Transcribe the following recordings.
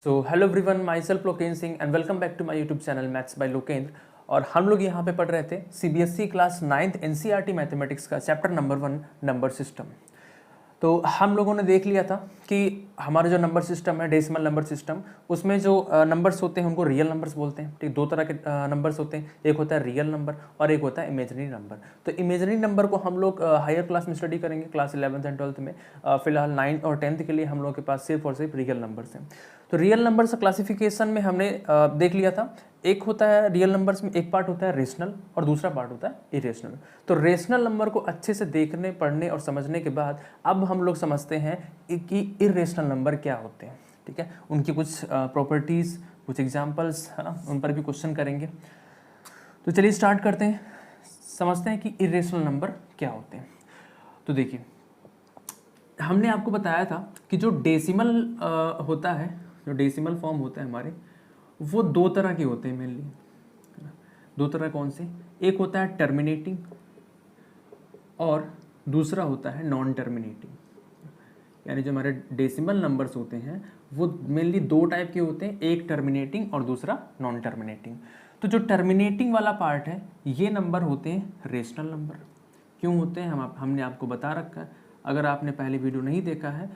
So hello everyone, myself Lokendra Singh and welcome back to my YouTube channel maths by Lokendra. और हम लोग यहाँ पे पढ़ रहे थे CBSE class 9th NCERT mathematics का चैप्टर नंबर 1 नंबर सिस्टम। तो हम लोगों ने देख लिया था कि हमारा जो नंबर सिस्टम है डेसिमल नंबर सिस्टम, उसमें जो नंबर्स होते हैं उनको रियल नंबर्स बोलते हैं। ठीक, दो तरह के नंबर्स होते हैं, एक होता है रियल नंबर और एक होता है इमेजिनरी नंबर। तो इमेजिनरी नंबर को हम लोग हायर क्लास में स्टडी करेंगे, क्लास 11th एंड 12th में। फिलहाल 9th और 10th के लिए हम लोग के पास सिर्फ और सिर्फ रियल नंबर्स हैं। तो रियल नंबर्स क्लासिफिकेशन में हमने देख लिया था, एक होता है रियल नंबर्स में एक पार्ट होता है रेशनल और दूसरा पार्ट होता है इरेशनल। तो रेशनल नंबर को अच्छे से देखने, पढ़ने और समझने के बाद अब हम लोग समझते हैं कि इरेशनल नंबर क्या होते हैं। ठीक है, उनकी कुछ प्रॉपर्टीज़, कुछ एग्जांपल्स है ना, उन पर भी क्वेश्चन करेंगे। तो चलिए स्टार्ट करते हैं, समझते हैं कि इरेशनल नंबर क्या होते हैं। तो देखिए, हमने आपको बताया था कि जो डेसिमल होता है, जो डेसिमल फॉर्म होता है हमारे, वो दो तरह के होते हैं मेनली। दो तरह कौन से? एक होता है टर्मिनेटिंग और दूसरा होता है नॉन टर्मिनेटिंग। यानी जो हमारे डेसिमल नंबर्स होते हैं वो मेनली दो टाइप के होते हैं, एक टर्मिनेटिंग और दूसरा नॉन टर्मिनेटिंग। तो जो टर्मिनेटिंग वाला पार्ट है, ये नंबर होते हैं रेशनल नंबर। क्यों होते हैं हमने आपको बता रखा है। अगर आपने पहले वीडियो नहीं देखा है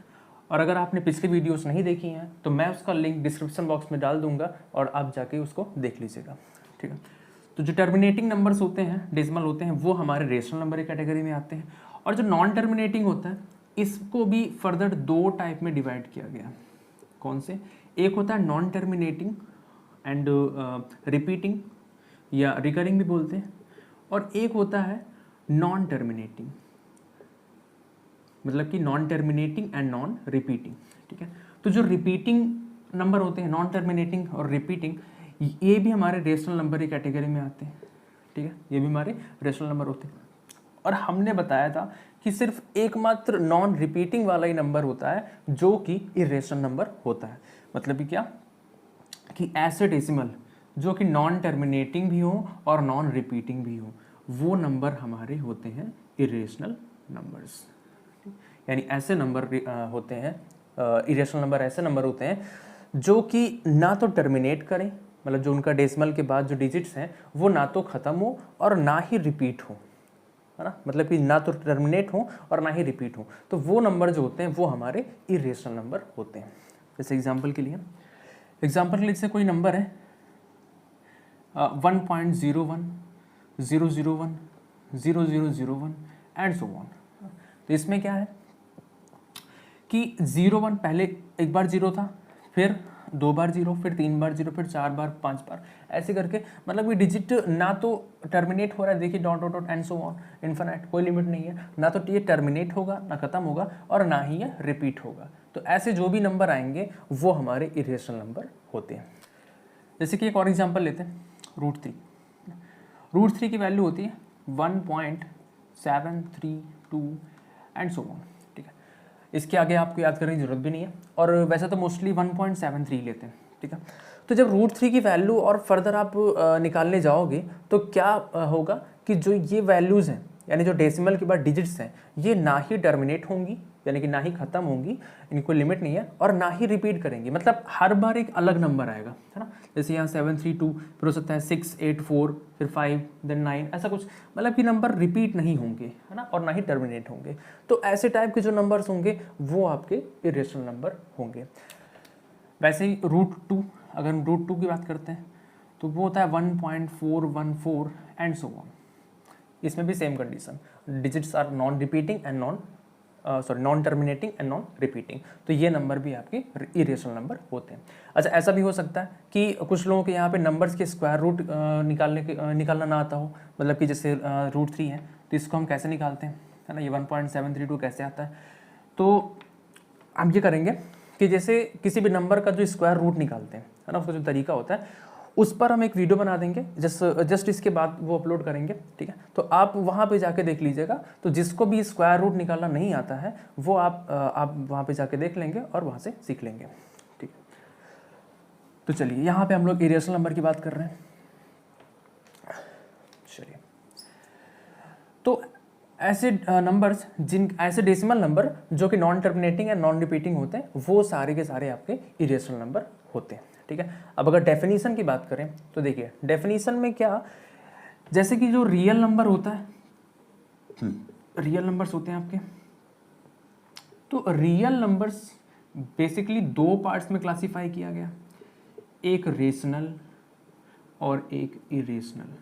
और अगर आपने पिछली वीडियोस नहीं देखी हैं तो मैं उसका लिंक डिस्क्रिप्शन बॉक्स में डाल दूंगा और आप जाके उसको देख लीजिएगा। ठीक है, तो जो टर्मिनेटिंग नंबर्स होते हैं, डेसिमल होते हैं, वो हमारे रेशनल नंबर की कैटेगरी में आते हैं। और जो नॉन टर्मिनेटिंग होता है, इसको भी फर्दर दो टाइप में डिवाइड किया गया। कौन से? एक होता है नॉन टर्मिनेटिंग एंड रिपीटिंग या रिकरिंग भी बोलते हैं, और एक होता है नॉन टर्मिनेटिंग, मतलब कि non terminating and non repeating. ठीक है, तो जो रिपीटिंग नंबर होते हैं, नॉन टर्मिनेटिंग और रिपीटिंग, ये भी हमारे रेशनल नंबर की कैटेगरी में आते हैं। ठीक है, ये भी हमारे रेशनल नंबर होते हैं। और हमने बताया था कि सिर्फ एकमात्र नॉन रिपीटिंग वाला ही नंबर होता है जो कि इरेशनल नंबर होता है। मतलब कि क्या, कि ऐसे डेसिमल जो कि नॉन टर्मिनेटिंग भी हो और नॉन रिपीटिंग भी हो, वो नंबर हमारे होते हैं इरेशनल नंबर्स। यानी ऐसे नंबर होते हैं, इरेशनल नंबर ऐसे नंबर होते हैं जो कि ना तो टर्मिनेट करें, मतलब जो उनका डेसिमल के बाद जो डिजिट्स हैं वो ना तो ख़त्म हो और ना ही रिपीट हो, है ना। मतलब कि ना तो टर्मिनेट हो और ना ही रिपीट हो, तो वो नंबर जो होते हैं वो हमारे इरेशनल नंबर होते हैं। जैसे एग्जाम्पल के लिए, जैसे कोई नंबर है 1.01, 001, 0001 एंड सो ऑन। तो इसमें क्या है कि 01 पहले एक बार 0 था, फिर दो बार 0, फिर तीन बार 0, फिर चार बार, पांच बार, ऐसे करके, मतलब कि डिजिट ना तो टर्मिनेट हो रहा है, देखिए dot dot dot and so on, infinite, कोई लिमिट नहीं है, ना तो ये टर्मिनेट होगा, ना खत्म होगा, और ना ही ये रिपीट होगा। तो ऐसे जो भी नंबर आएंगे वो हमारे इरेशनल नंबर होते हैं। जैसे कि एक और एग्जाम्पल लेते हैं, √3। √3 की वैल्यू होती है 1.732 एंड सो ऑन। ठीक है, इसके आगे आपको याद करने की जरूरत भी नहीं है, और वैसे तो मोस्टली 1.73 लेते हैं। ठीक है, तो जब √3 की वैल्यू और फर्दर आप निकालने जाओगे तो क्या होगा कि जो ये वैल्यूज़ हैं, यानी जो डेसिमल के बाद डिजिट्स हैं, ये ना ही टर्मिनेट होंगी, यानी कि ना ही ख़त्म होंगी, इनकी कोई लिमिट नहीं है, और ना ही रिपीट करेंगी। मतलब हर बार एक अलग नंबर आएगा, है ना। जैसे यहाँ 732, फिर हो सकता है 684, फिर 5, देन 9, ऐसा कुछ, मतलब कि नंबर रिपीट नहीं होंगे, है ना, और ना ही टर्मिनेट होंगे। तो ऐसे टाइप के जो नंबर्स होंगे वो आपके इरेशनल नंबर होंगे। वैसे ही √2, अगर हम √2 की बात करते हैं तो वो होता है 1.414 एंड सो ऑन। इसमें भी same condition, digits are non repeating and non terminating and non repeating. तो ये नंबर भी आपके इरेशनल नंबर होते हैं। अच्छा, ऐसा भी हो सकता है कि कुछ लोगों के यहाँ पे नंबर्स के स्क्वायर रूट निकालना ना आता हो। मतलब कि जैसे √3 है तो इसको हम कैसे निकालते हैं, है ना, ये 1.732 कैसे आता है। तो हम ये करेंगे कि जैसे किसी भी नंबर का जो स्क्वायर रूट निकालते हैं, है ना, उसका जो तरीका होता है, उस पर हम एक वीडियो बना देंगे, जस्ट इसके बाद वो अपलोड करेंगे। ठीक है, तो आप वहाँ पे जाके देख लीजिएगा। तो जिसको भी स्क्वायर रूट निकालना नहीं आता है वो आप वहाँ पे जाके देख लेंगे और वहाँ से सीख लेंगे। ठीक है, तो चलिए यहाँ पे हम लोग इरेशनल नंबर की बात कर रहे हैं। चलिए, तो ऐसे नंबर्स ऐसे डेसिमल नंबर जो कि नॉन टर्मिनेटिंग या नॉन रिपीटिंग होते हैं वो सारे के सारे आपके इरेशनल नंबर होते हैं, ठीक है। अब अगर डेफिनेशन की बात करें तो देखिए डेफिनेशन में क्या, जैसे कि जो रियल नंबर होता है, रियल नंबर्स होते हैं आपके, तो रियल नंबर्स बेसिकली दो पार्ट्स में क्लासिफाई किया गया, एक रेशनल और एक इरेशनल।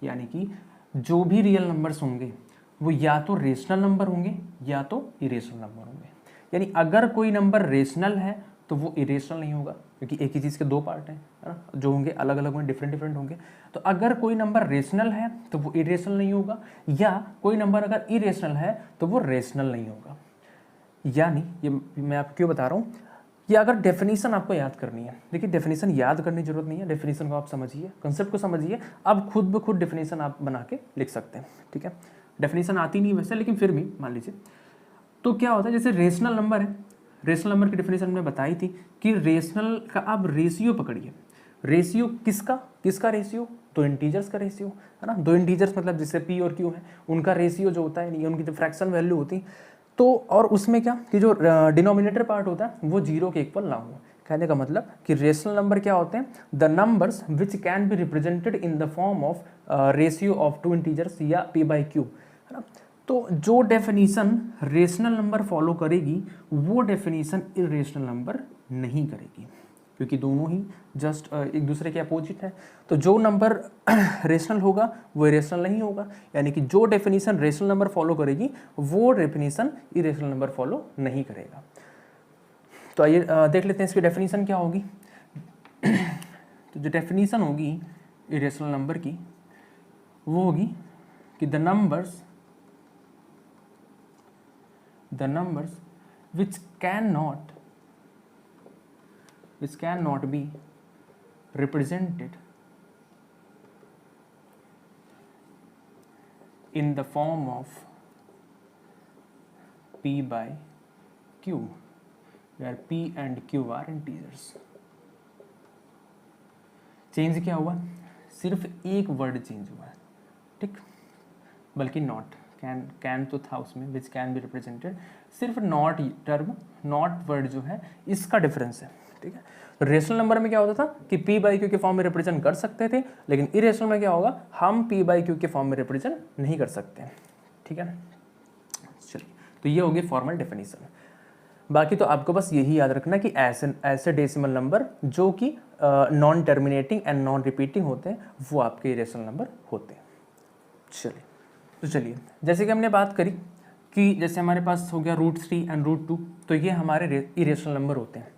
यानी कि जो भी रियल नंबर्स होंगे वो या तो रेशनल नंबर होंगे या तो इरेशनल नंबर होंगे। यानी अगर कोई नंबर रेशनल है तो वो इरेशनल नहीं होगा, क्योंकि एक ही चीज़ के दो पार्ट हैं, है ना, जो होंगे अलग अलग में डिफरेंट डिफरेंट होंगे। तो अगर कोई नंबर रेशनल है तो वो इरेशनल नहीं होगा, या कोई नंबर अगर इरेशनल है तो वो रेशनल नहीं होगा। यानी ये मैं आपको क्यों बता रहा हूँ, या अगर डेफिनेशन आपको याद करनी है, देखिए डेफिनेशन याद करने की जरूरत नहीं है, डेफिनेशन को आप समझिए, कंसेप्ट को समझिए, आप खुद ब खुद डेफिनेशन आप बना के लिख सकते हैं, ठीक है। डेफिनेशन आती नहीं वैसे, लेकिन फिर भी मान लीजिए। तो क्या होता है, जैसे रेशनल नंबर है, रेशनल नंबर की डेफिनेशन में बताई थी कि रेशनल का आप रेशियो पकड़िए। रेशियो किसका रेशियो, दो इंटीजर्स का रेशियो, है ना। दो इंटीजर्स मतलब जैसे पी और क्यू है, उनका रेशियो जो होता है, उनकी जो फ्रैक्शन वैल्यू होती है, तो और उसमें क्या कि जो डिनोमिनेटर पार्ट होता है वो जीरो के इक्वल ना हो। कहने का मतलब कि रेशनल नंबर क्या होते हैं, the numbers which can be represented in the form of ratio of two integers या पी बाई क्यू, है ना। तो जो डेफिनीशन रेशनल नंबर फॉलो करेगी वो डेफिनीशन इरेशनल नंबर नहीं करेगी, क्योंकि दोनों ही जस्ट एक दूसरे के अपोजिट है। तो जो नंबर रेशनल होगा वो इरेशनल नहीं होगा, यानी कि जो डेफिनेशन रेशनल नंबर फॉलो करेगी वो डेफिनेशन इरेशनल नंबर फॉलो नहीं करेगा। तो आइए देख लेते हैं इसकी डेफिनेशन क्या होगी। तो जो डेफिनेशन होगी इरेशनल नंबर की वो होगी कि the numbers which cannot be represented in the form of p by q, where p and q are integers। Change क्या हुआ, सिर्फ एक वर्ड चेंज हुआ है, ठीक, बल्कि नॉट, कैन तो था उसमें, विच कैन बी रिप्रेजेंटेड, सिर्फ नॉट टर्म, नॉट वर्ड जो है इसका डिफरेंस है, ठीक है। तो रेशनल नंबर में क्या होता था कि p बाई क्यू के फॉर्म में रिप्रेजेंट कर सकते थे, लेकिन इरेशनल में क्या होगा, हम p बाई क्यू के फॉर्म में रिप्रेजेंट नहीं कर सकते, ठीक है। चलिए, तो ये हो गई फॉर्मल डेफिनेशन। बाकी तो आपको बस यही याद रखना कि ऐसे डेसिमल नंबर जो कि non terminating and non repeating होते हैं वो आपके इरेशनल नंबर होते हैं। चलिए, तो चलिए, जैसे कि हमने बात करी कि जैसे हमारे पास हो गया √3 एंड √2, तो ये हमारे इरेशनल नंबर होते हैं।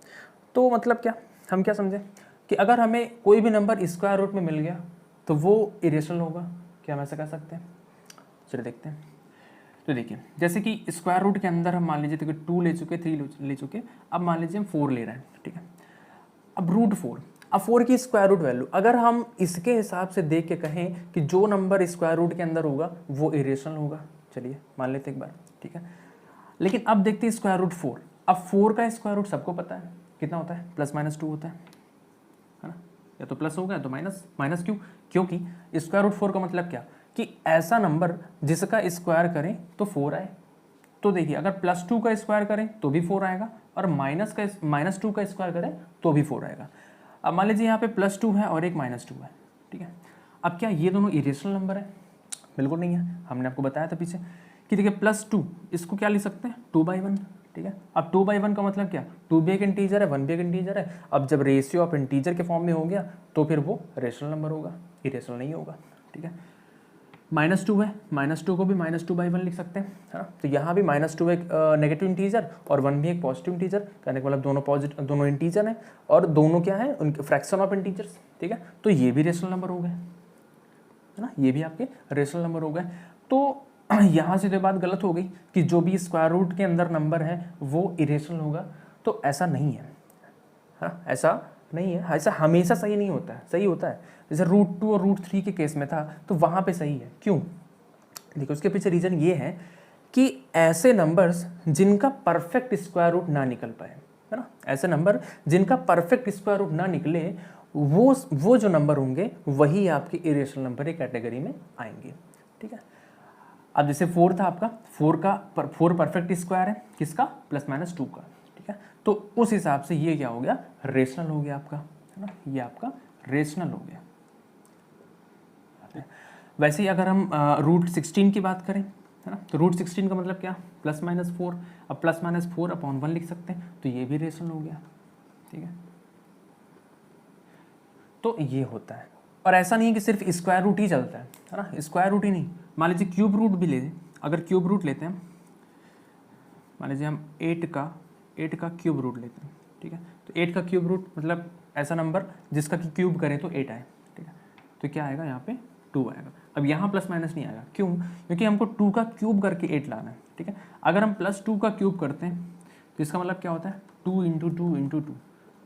तो मतलब क्या, हम क्या समझे कि अगर हमें कोई भी नंबर स्क्वायर रूट में मिल गया तो वो इरेशनल होगा, क्या हम ऐसा कह सकते हैं। चलिए देखते हैं। तो देखिए, जैसे कि स्क्वायर रूट के अंदर हम मान लीजिए तो 2 ले चुके, 3 ले चुके, अब मान लीजिए हम 4 ले रहे हैं, ठीक है। अब √4, अब 4 की स्क्वायर रूट वैल्यू अगर हम इसके हिसाब से देख के कहें कि जो नंबर स्क्वायर रूट के अंदर होगा वो इरेशनल होगा, चलिए मान लेते एक बार, ठीक है। लेकिन अब देखते हैं स्क्वायर रूट 4, अब 4 का स्क्वायर रूट सबको पता है कितना होता है, +-2 होता है ना, या तो प्लस होगा या तो माइनस। क्यों, क्योंकि स्क्वायर रूट 4 का मतलब क्या कि ऐसा नंबर जिसका स्क्वायर करें तो 4 आए। तो देखिए, अगर +2 का स्क्वायर करें तो भी 4 आएगा, और -2 का स्क्वायर करें तो भी 4 आएगा। अब मान लीजिए यहाँ पे +2 है और एक -2 है, ठीक है। अब क्या ये दोनों इरेशनल नंबर है, बिल्कुल नहीं है। हमने आपको बताया था पीछे कि देखिए +2 इसको क्या लिख सकते हैं 2/1, ठीक है। अब 2/1 का मतलब क्या, 2 भी एक इंटीजर है, 1 भी एक इंटीजर है। अब जब रेशियो ऑफ इंटीजर के फॉर्म में हो गया तो फिर वो रेशनल नंबर होगा, इरेशनल नहीं होगा, ठीक है। -2 है, -2 को भी -2/1 लिख सकते हैं, है ना। तो यहाँ भी -2 एक नेगेटिव इंटीजर और 1 भी एक पॉजिटिव इंटीजर, कहने का मतलब दोनों इंटीजर हैं और दोनों क्या है, उनके फ्रैक्शन ऑफ इंटीजर्स, ठीक है। तो ये भी रेशनल नंबर हो गए, है ना, ये भी आपके रेशनल नंबर हो गए। तो यहाँ से जो बात गलत हो गई कि जो भी स्क्वायर रूट के अंदर नंबर है वो इरेशनल होगा, तो ऐसा नहीं है, हाँ ऐसा नहीं है, ऐसा हमेशा सही नहीं होता है, सही होता है। जैसे √2 और √3 के केस में था तो वहाँ पे सही है, क्यों, देखो उसके पीछे रीज़न ये है कि ऐसे नंबर्स जिनका परफेक्ट स्क्वायर रूट ना निकल पाए, है ना, ऐसे नंबर जिनका परफेक्ट स्क्वायर रूट ना निकले वो जो नंबर होंगे वही आपके इरेशनल नंबर की कैटेगरी में आएंगे, ठीक है। अब जैसे 4 था आपका, 4 परफेक्ट स्क्वायर है किसका, ±2 का, ठीक है। तो उस हिसाब से ये क्या हो गया, रेशनल हो गया आपका, है ना, ये आपका रेशनल हो गया। वैसे ही अगर हम √16 की बात करें, है ना, तो √16 का मतलब क्या, ±4। अब ±4/1 लिख सकते हैं, तो ये भी रेशनल हो गया, ठीक है। तो ये होता है। और ऐसा नहीं है कि सिर्फ स्क्वायर रूट ही चलता है ना, स्क्वायर रूट ही नहीं, मान लीजिए क्यूब रूट भी ले लें। अगर क्यूब रूट लेते हैं, मान लीजिए हम 8 का क्यूब रूट लेते हैं, ठीक है। तो 8 का क्यूब रूट मतलब ऐसा नंबर जिसका कि क्यूब करें तो 8 आए, ठीक है। तो क्या आएगा यहाँ पे 2 आएगा। अब यहाँ प्लस माइनस नहीं आएगा, क्यों, क्योंकि हमको 2 का क्यूब करके 8 लाना है, ठीक है। अगर हम +2 का क्यूब करते हैं तो इसका मतलब क्या होता है, 2 × 2 × 2,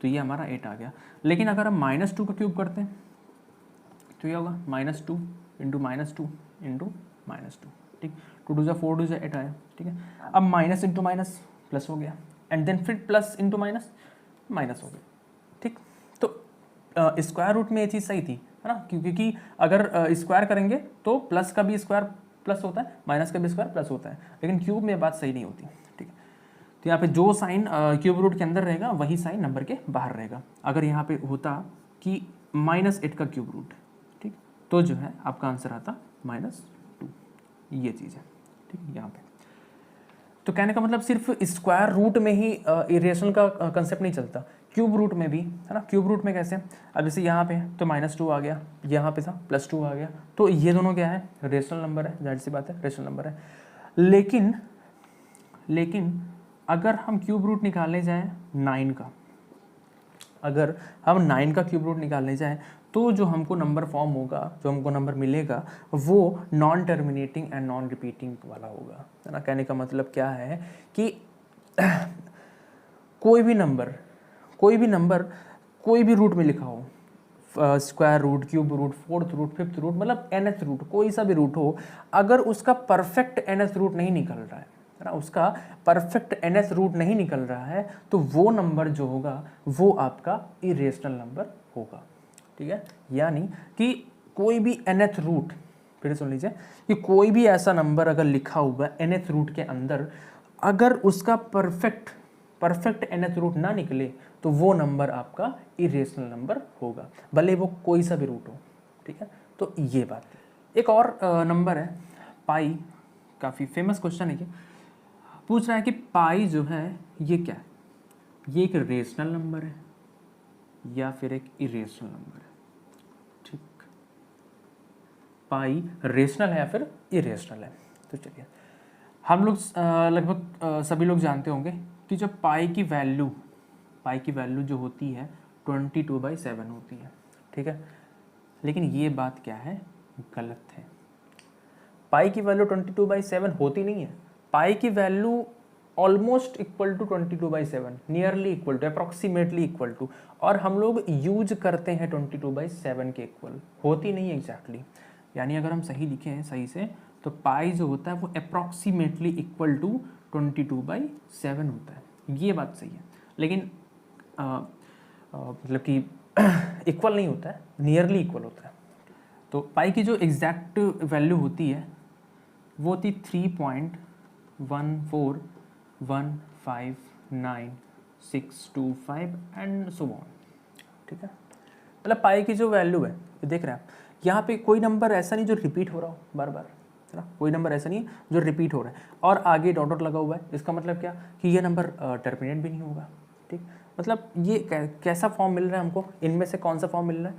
तो ये हमारा 8 आ गया। लेकिन अगर हम -2 का क्यूब करते हैं तो ये होगा -2 × -2 × -2, ठीक। 2 × 4 × 8 आया, ठीक है। अब माइनस इंटू माइनस प्लस हो गया, एंड देन फिर प्लस इंटू माइनस माइनस हो गया, ठीक। तो स्क्वायर रूट में ये चीज़ सही थी, है ना, क्योंकि अगर स्क्वायर करेंगे तो प्लस का भी स्क्वायर प्लस होता है, माइनस का भी स्क्वायर प्लस होता है, लेकिन क्यूब में बात सही नहीं होती, ठीक है। तो यहाँ पे जो साइन क्यूब रूट के अंदर रहेगा वही साइन नंबर के बाहर रहेगा। अगर यहाँ पे होता कि -8 का क्यूब रूट, ठीक, तो जो है आपका आंसर आता -2, ये चीज़ है, ठीक है। यहाँ पे तो कहने का मतलब सिर्फ स्क्वायर रूट में ही इरेशनल का कंसेप्ट नहीं चलता, क्यूब रूट में भी, है ना। क्यूब रूट में कैसे, अब जैसे यहाँ पे तो -2 आ गया, यहाँ पे था +2 आ गया, तो ये दोनों क्या है, रेशनल नंबर है, जाहिर सी बात है रेशनल नंबर है। लेकिन अगर हम क्यूब रूट निकालने जाएँ 9 का, अगर हम 9 का क्यूब रूट निकालने जाएँ तो जो हमको नंबर फॉर्म होगा, जो हमको नंबर मिलेगा, वो non terminating and non repeating वाला होगा, है ना। कहने का मतलब क्या है कि कोई भी नंबर कोई भी रूट में लिखा हो, square root, cube root, 4th root, 5th root, मतलब nth रूट, कोई सा भी रूट हो, अगर उसका परफेक्ट nth रूट नहीं निकल रहा है ना, उसका परफेक्ट nth रूट नहीं निकल रहा है, तो वो नंबर जो होगा वो आपका इरेशनल नंबर होगा, ठीक है। यानी कि कोई भी nth रूट, फिर सुन लीजिए, कि कोई भी ऐसा नंबर अगर लिखा हुआ है nth रूट के अंदर, अगर उसका परफेक्ट nth रूट ना निकले तो वो नंबर आपका इरेशनल नंबर होगा, भले वो कोई सा भी रूट हो, ठीक है। तो ये बात है। एक और नंबर है पाई, काफ़ी फेमस क्वेश्चन है, कि पूछ रहा है कि पाई जो है ये क्या है, ये एक रेशनल नंबर है या फिर एक इरेशनल नंबर है, ठीक। पाई रेशनल है या फिर इरेशनल है। तो चलिए, हम लोग लगभग सभी लोग जानते होंगे कि जो पाई की वैल्यू जो होती है 22/7 होती है, ठीक है। लेकिन ये बात क्या है, गलत है। पाई की वैल्यू 22/7 होती नहीं है। पाई की value almost equal to 22/7, nearly equal to, approximately equal to, और हम लोग यूज करते हैं 22/7 के इक्वल, होती नहीं एग्जैक्टली। यानी अगर हम सही लिखें हैं सही से, तो पाई जो होता है वो अप्रॉक्सीमेटली इक्वल टू 22/7 होता है, ये बात सही है। लेकिन मतलब कि इक्वल नहीं होता है, नियरली इक्वल होता है। तो पाई की जो एग्जैक्ट वैल्यू होती है वो होती 3.14159 एंड सो ऑन, ठीक है। मतलब पाई की जो वैल्यू है, ये देख रहे हैं आप, यहाँ पे कोई नंबर ऐसा नहीं जो रिपीट हो रहा हो बार बार, है ना, कोई नंबर ऐसा नहीं है जो रिपीट हो रहा है, और आगे डॉट डॉट लगा हुआ है, इसका मतलब क्या, कि ये नंबर टर्मिनेट भी नहीं होगा, ठीक। मतलब ये कैसा फॉर्म मिल रहा है हमको, इनमें से कौन सा फॉर्म मिल रहा है,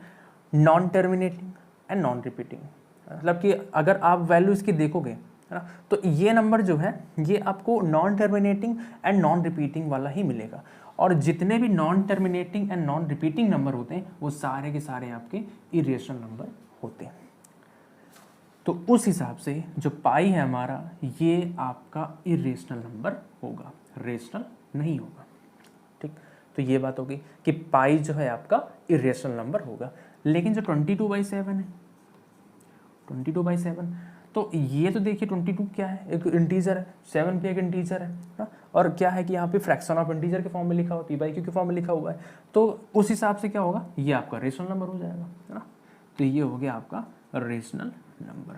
non terminating and non repeating. मतलब कि अगर आप वैल्यू इसकी देखोगे, है ना, तो ये नंबर जो है ये आपको non terminating and non repeating वाला ही मिलेगा, और जितने भी non terminating and non repeating number होते हैं वो सारे के सारे आपके इरेशनल नंबर होते हैं। तो उस हिसाब से जो पाई है हमारा, ये आपका इरेशनल नंबर होगा, रेशनल नहीं होगा, ठीक। तो ये बात होगी कि पाई जो है आपका इरेशनल नंबर होगा। लेकिन जो 22/7 है, 22/7, तो ये तो देखिए 22 क्या है, एक इंटीजर है, 7 भी एक इंटीजर है ना, और क्या है कि यहाँ पे फ्रैक्शन ऑफ इंटीजर के फॉर्म में लिखा हुआ, p/q के फॉर्म में लिखा हुआ है, तो उस हिसाब से क्या होगा, ये आपका रेशनल नंबर हो जाएगा, है ना। तो ये हो गया आपका रेशनल नंबर,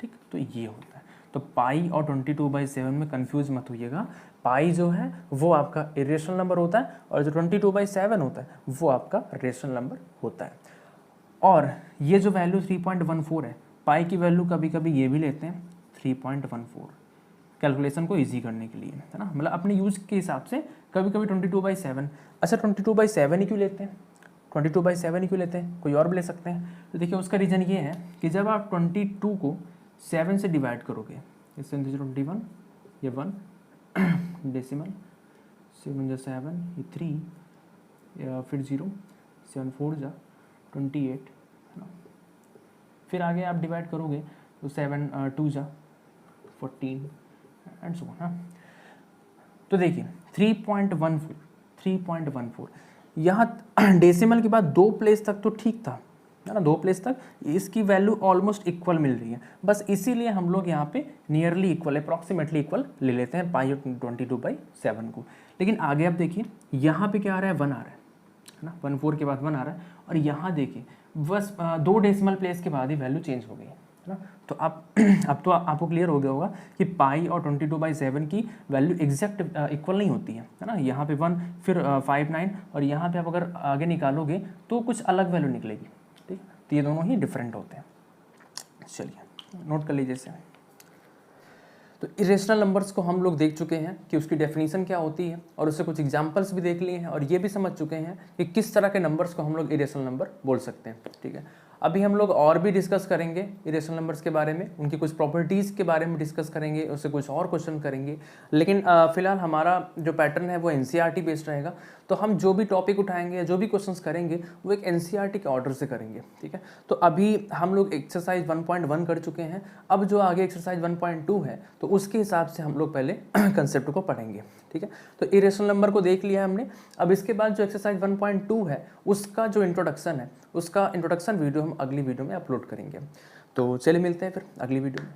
ठीक, तो ये होता है। तो पाई और 22/7 में कंफ्यूज मत होइएगा, पाई जो है वो आपका इरेशनल नंबर होता है और जो 22/7 होता है वो आपका रेशनल नंबर होता है। और ये जो वैल्यू 3.14 है, पाई की वैल्यू कभी कभी ये भी लेते हैं 3.14 कैलकुलेशन को इजी करने के लिए, है ना, मतलब अपने यूज के हिसाब से कभी कभी 22/7। अच्छा 22/7 ही क्यों लेते हैं, 22/7 ही क्यों लेते हैं, कोई और भी ले सकते हैं? तो देखिए उसका रीज़न ये है कि जब आप 22 को 7 से डिवाइड करोगे, इससे 21 ये 1 डेसिमल 7 जा 7 ये 3 फिर 0 7 4 जा 28 है ना, फिर आगे आप डिवाइड करोगे तो 7 2 जा 14 एंड सो ऑन। तो देखिए 3.14 यहाँ डेसिमल के बाद 2 प्लेस तक तो ठीक था, है ना, 2 प्लेस तक इसकी वैल्यू ऑलमोस्ट इक्वल मिल रही है, बस इसीलिए हम लोग यहाँ पे नियरली इक्वल अप्रॉक्सीमेटली इक्वल ले लेते हैं पाई 22/7 को। लेकिन आगे आप देखिए यहाँ पे क्या आ रहा है, 1 आ रहा है ना, 14 के बाद 1 आ रहा है, और यहाँ देखिए बस 2 डेसिमल प्लेस के बाद ही वैल्यू चेंज हो गई है ना। तो आप अब तो आपको क्लियर हो गया होगा कि पाई और 22/7 की वैल्यू एग्जैक्ट इक्वल नहीं होती है ना। यहाँ पे 1 फिर 5 9 और यहाँ पे आप अगर आगे निकालोगे तो कुछ अलग वैल्यू निकलेगी, ठीक। तो ये दोनों ही डिफरेंट होते हैं। चलिए नोट कर लीजिए इसे। तो इरेशनल नंबर्स को हम लोग देख चुके हैं कि उसकी डेफिनेशन क्या होती है, और उससे कुछ एग्जांपल्स भी देख लिए हैं, और ये भी समझ चुके हैं कि किस तरह के नंबर्स को हम लोग इरेशनल नंबर बोल सकते हैं, ठीक है। अभी हम लोग और भी डिस्कस करेंगे इरेशनल नंबर्स के बारे में, उनकी कुछ प्रॉपर्टीज़ के बारे में डिस्कस करेंगे, उससे कुछ और क्वेश्चन करेंगे। लेकिन फिलहाल हमारा जो पैटर्न है वो एनसीईआरटी बेस्ड रहेगा, तो हम जो भी टॉपिक उठाएंगे या जो भी क्वेश्चंस करेंगे वो एक एनसीईआरटी के ऑर्डर से करेंगे, ठीक है। तो अभी हम लोग एक्सरसाइज 1.1 कर चुके हैं, अब जो आगे एक्सरसाइज 1.2 है तो उसके हिसाब से हम लोग पहले कंसेप्ट को पढ़ेंगे, ठीक है। तो इरेशनल नंबर को देख लिया हमने। अब इसके बाद जो एक्सरसाइज 1.2 है उसका जो इंट्रोडक्शन है, उसका इंट्रोडक्शन वीडियो हम अगली वीडियो में अपलोड करेंगे। तो चलिए मिलते हैं फिर अगली वीडियो में।